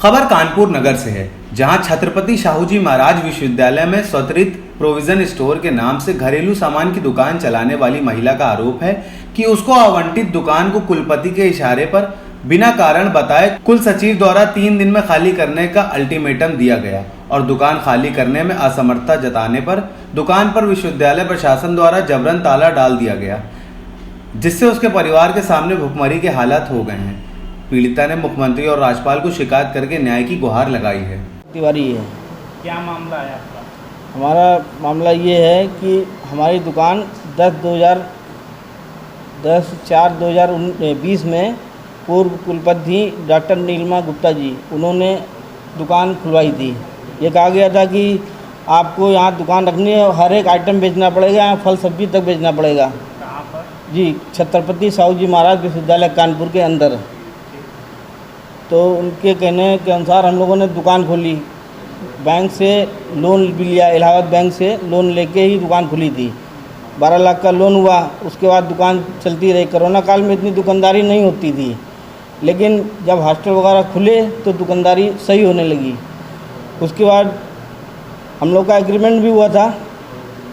खबर कानपुर नगर से है, जहां छत्रपति शाहूजी महाराज विश्वविद्यालय में स्वतरित प्रोविजन स्टोर के नाम से घरेलू सामान की दुकान चलाने वाली महिला का आरोप है कि उसको आवंटित दुकान को कुलपति के इशारे पर बिना कारण बताए कुल सचिव द्वारा 3 दिन में खाली करने का अल्टीमेटम दिया गया और दुकान खाली करने में असमर्थता जताने पर दुकान पर विश्वविद्यालय प्रशासन द्वारा जबरन ताला डाल दिया गया, जिससे उसके परिवार के सामने भुखमरी के हालात हो गए हैं। पीड़िता ने मुख्यमंत्री और राज्यपाल को शिकायत करके न्याय की गुहार लगाई है। तिवारी है। क्या मामला है आपका? हमारा मामला ये है कि हमारी दुकान 10/4/2020 में पूर्व कुलपति डॉक्टर नीलिमा गुप्ता जी उन्होंने दुकान खुलवाई थी। ये कहा गया था कि आपको यहाँ दुकान रखनी है और हर एक आइटम बेचना पड़ेगा, यहाँ फल सब्जी तक बेचना पड़ेगा। कहाँ पर? जी, छत्रपति शाहूजी महाराज विश्वविद्यालय कानपुर के अंदर। तो उनके कहने के अनुसार हम लोगों ने दुकान खोली, बैंक से लोन भी लिया, इलाहाबाद बैंक से लोन लेके ही दुकान खुली थी। 12 लाख का लोन हुआ। उसके बाद दुकान चलती रही। कोरोना काल में इतनी दुकानदारी नहीं होती थी, लेकिन जब हॉस्टल वगैरह खुले तो दुकानदारी सही होने लगी। उसके बाद हम लोग का एग्रीमेंट भी हुआ था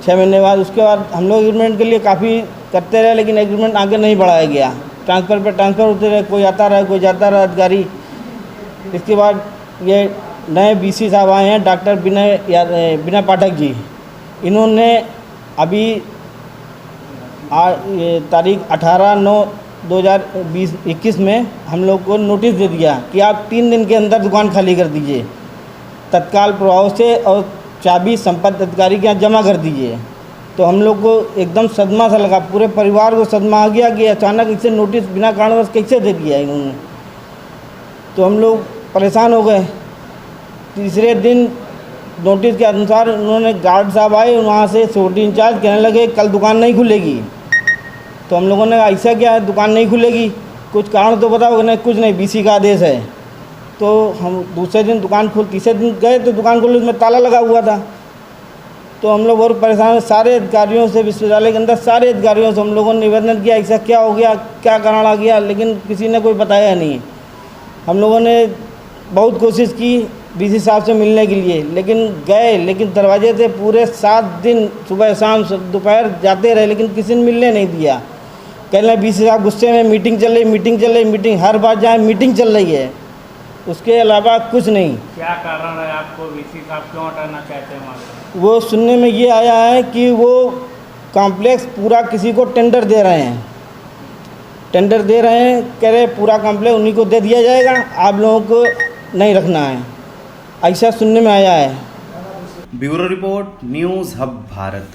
6 महीने बाद। उसके बाद हम लोग एग्रीमेंट के लिए काफ़ी करते रहे, लेकिन एग्रीमेंट आगे नहीं बढ़ाया गया। ट्रांसफ़र पे ट्रांसफ़र होते रहे, कोई आता रहा कोई जाता रहा अधिकारी। इसके बाद ये नए बीसी साहब आए हैं, डॉक्टर विनय पाठक जी। इन्होंने अभी ये तारीख 18/9/2021 में हम लोग को नोटिस दे दिया कि आप 3 दिन के अंदर दुकान खाली कर दीजिए तत्काल प्रभाव से, और चाबी संपत्ति अधिकारी के यहाँ जमा कर दीजिए। तो हम लोग को एकदम सदमा सा लगा, पूरे परिवार को सदमा आ गया कि अचानक इससे नोटिस बिना कारणवश कैसे दे दिया इन्होंने। तो हम लोग परेशान हो गए। तीसरे दिन नोटिस के अनुसार उन्होंने गार्ड साहब आए, वहाँ से सिक्योरिटी इंचार्ज कहने लगे कल दुकान नहीं खुलेगी। तो हम लोगों ने ऐसा क्या है, दुकान नहीं खुलेगी, कुछ कारण तो बताओ। नहीं, कुछ नहीं, बीसी का आदेश है। तो हम दूसरे दिन दुकान तीसरे दिन गए तो दुकान खोली, उसमें ताला लगा हुआ था। तो हम लोग और परेशान, सारे अधिकारियों से, विश्वविद्यालय के अंदर सारे अधिकारियों से हम लोगों ने निवेदन किया ऐसा क्या हो गया, क्या कारण आ गया, लेकिन किसी ने कोई बताया नहीं। हम लोगों ने बहुत कोशिश की बीसी साहब से मिलने के लिए, लेकिन गए, लेकिन दरवाजे से पूरे 7 दिन सुबह शाम दोपहर जाते रहे, लेकिन किसी ने मिलने नहीं दिया। कहने बीसी साहब गुस्से में मीटिंग चल रही, मीटिंग हर बार जाए मीटिंग चल रही है, उसके अलावा कुछ नहीं। क्या कारण है, आपको वीसी साहब क्यों हटाना चाहते हैं वहाँ से? वो सुनने में ये आया है कि वो कॉम्प्लेक्स पूरा किसी को टेंडर दे रहे हैं, कह रहे पूरा कॉम्प्लेक्स उन्हीं को दे दिया जाएगा, आप लोगों को नहीं रखना है, ऐसा सुनने में आया है। Bureau report, news hub Bharat.